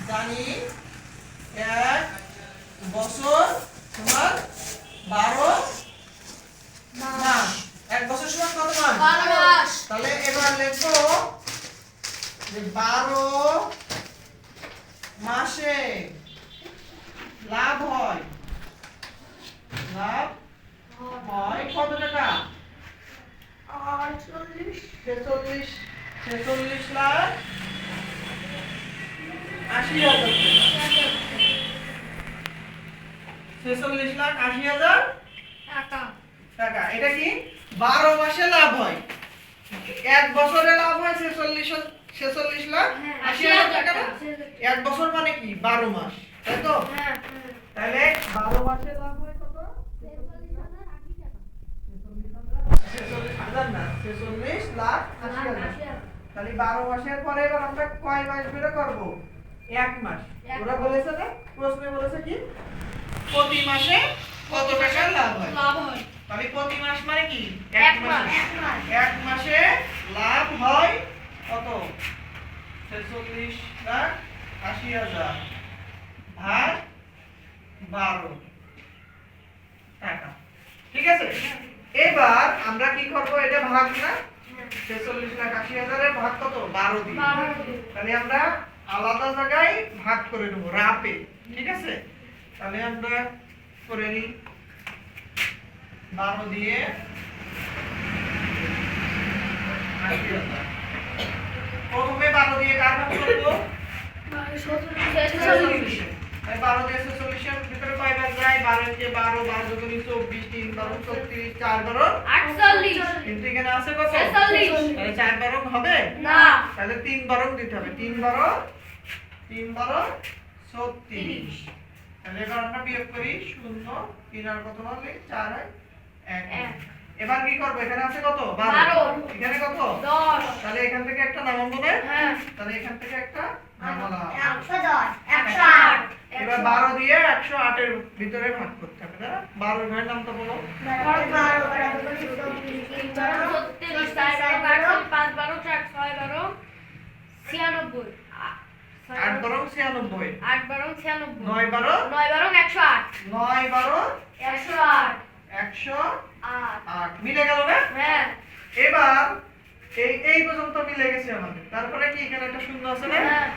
জানি 1 বছর সমান 12 মাস। 1 বছর সমান কত মাস? 12 মাস। তাহলে এবার লিখো যে 12 মাসে লাভ হয় কত টাকা? 46 লাখ 80,000 46 লাখ 80,000 টাকা। এটা কি 12 মাসে লাভ হয়। 1 বছরে লাভ হয় 46 লাখ 80,000 টাকা না? 1 বছর মানে কি 12 মাস, তাই তো? তাহলে 12 মাসে লাভ হয় কত? 46,000 না, 46 লাখ 80,000। তাহলে 12 মাসের পরে এবার আমরা কয় মাস বের করব? 1 মাস। ওরা বলেছে না, প্রশ্নে বলেছে কি প্রতি মাসে কত টাকা লাভ হয়। তাহলে প্রতি মাস মানে কি 1 মাস। 1 মাসে লাভ হয় কত? 46 লাখ 80,000 ভাগ 12 টাকা। ঠিক আছে, এবার আমরা কি করব? এটা ভাগ না, 46 লাখ 80,000 এর ভাগ কত? 12 দিয়ে। তাহলে আমরা আলাদা জায়গায় ভাগ করে নেব রাপে। ঠিক আছে, তাহলে আমরা করে নিই 12 দিয়ে 80,000। প্রথমে 12 দিয়ে কার ভাগ করব? 46। 12 দিয়ে 46 এর ভিতরে কয়বার যায়? 12 কে 12, 12 দুগুণে 24, 3 12 36, 4 12 48। কিন্তু এখানে আছে কত? 46। তাহলে 4 12 হবে না, তাহলে 3 12 দিতে হবে। 3 12 36। তাহলে এবার আমরা বিয়োগ করি 0 3 আর কত হবে? 4 হয় 1। এবার কি করব? এখানে আছে কত? 12। এখানে কত? 10। তাহলে এখান থেকে একটা নামাবো না? হ্যাঁ, তাহলে এখান থেকে একটা নামালাম। 110 108। এবার 12 দিয়ে 108 এর ভিতরে ভাগ করতে হবে, তাই না? 12 এর ঘরের নামটা বলো। 12 36 4 12 5 12 4 6 12 96 8 12 96, 8 12 96 9 12 9 12 108 9 12 108 108 মিলে গেল না? হ্যাঁ, এবার এই পর্যন্ত মিলে গেছে আমাদের। তারপরে কি এখানে একটা শূন্য আছে না? হ্যাঁ,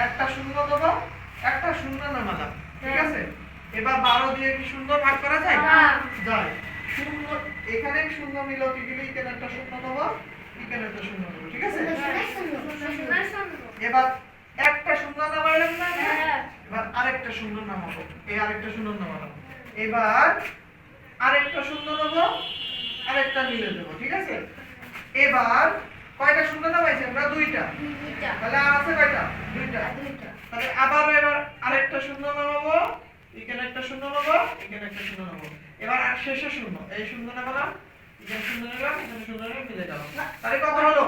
একটা শূন্য দেবো, একটা শূন্য নামালাম। ঠিক আছে, এবার 12 দিয়ে কি শূন্য ভাগ করা যায়? যায়। শূন্য এখানে শূন্য মিলতে গেলে এখানে একটা শূন্য দেবো, এখানে একটা শূন্য দেবো। ঠিক আছে, এবার একটা শূন্য নামাইলাম না? এবার আরেকটা শূন্য নামাবো, এই আরেকটা শূন্য নামালাম। এবার আরেকটা শূন্য নেবো, আরেকটা মিলে দেবো। ঠিক আছে, এবার কয়টা শূন্য নামাইছি আমরা? 2টা। তাহলে আর আছে কয়টা? 2টা। তাহলে আবার এবার আরেকটা শূন্য নামাবো, এখানে একটা শূন্য নেবো, এখানে একটা শূন্য নেবো। এবার আর শেষে শূন্য, এই শূন্য নামালাম, এখানে শূন্য নিলাম, এখানে শূন্য নিয়ে মিলে গেল। তাহলে কত হলো?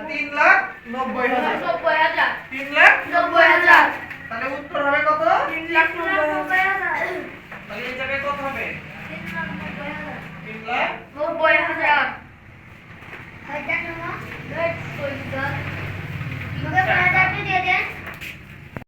3,90,000। 3,90,000। তাহলে উত্তর হবে কত? 3,90,000। তাহলে এই জায়গায় কত হবে? 3,90,000। 90,000। Hãy subscribe cho kênh Ghiền Mì Gõ để không bỏ lỡ những video hấp dẫn।